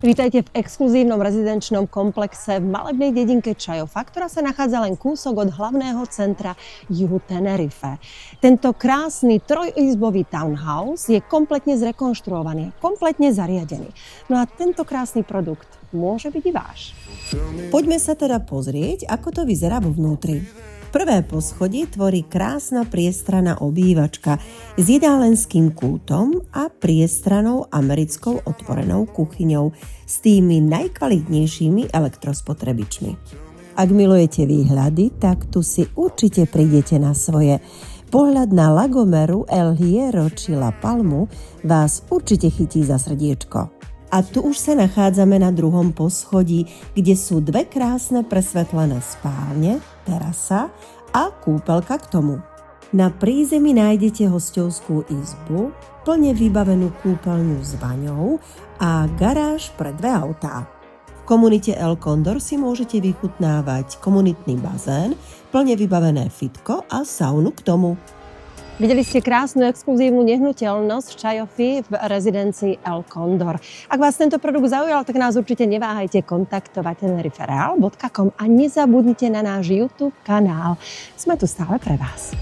Vítajte v exkluzívnom rezidenčnom komplexe v malebnej dedinke Chayofa, ktorá sa nachádza len kúsok od hlavného centra juhu Tenerife. Tento krásny trojizbový townhouse je kompletne zrekonštruovaný, kompletne zariadený. No a tento krásny produkt môže byť i váš. Poďme sa teda pozrieť, ako to vyzerá vo vnútri. Prvé poschodie tvorí krásna priestranná obývačka s jedálenským kútom a priestranou americkou otvorenou kuchyňou s tými najkvalitnejšími elektrospotrebičmi. Ak milujete výhľady, tak tu si určite prídete na svoje. Pohľad na Lagomeru, El Hierro či La Palmu vás určite chytí za srdiečko. A tu už sa nachádzame na druhom poschodí, kde sú dve krásne presvetlené spálne, terasa a kúpeľka k tomu. Na prízemí nájdete hosťovskú izbu, plne vybavenú kúpeľňu s vaňou a garáž pre dve autá. V komunite El Condor si môžete vychutnávať komunitný bazén, plne vybavené fitko a saunu k tomu. Videli ste krásnu exkluzívnu nehnuteľnosť v Chayofi v rezidencii El Condor. Ak vás tento produkt zaujal, tak nás určite neváhajte kontaktovať tenerifereal.com a nezabudnite na náš YouTube kanál. Sme tu stále pre vás.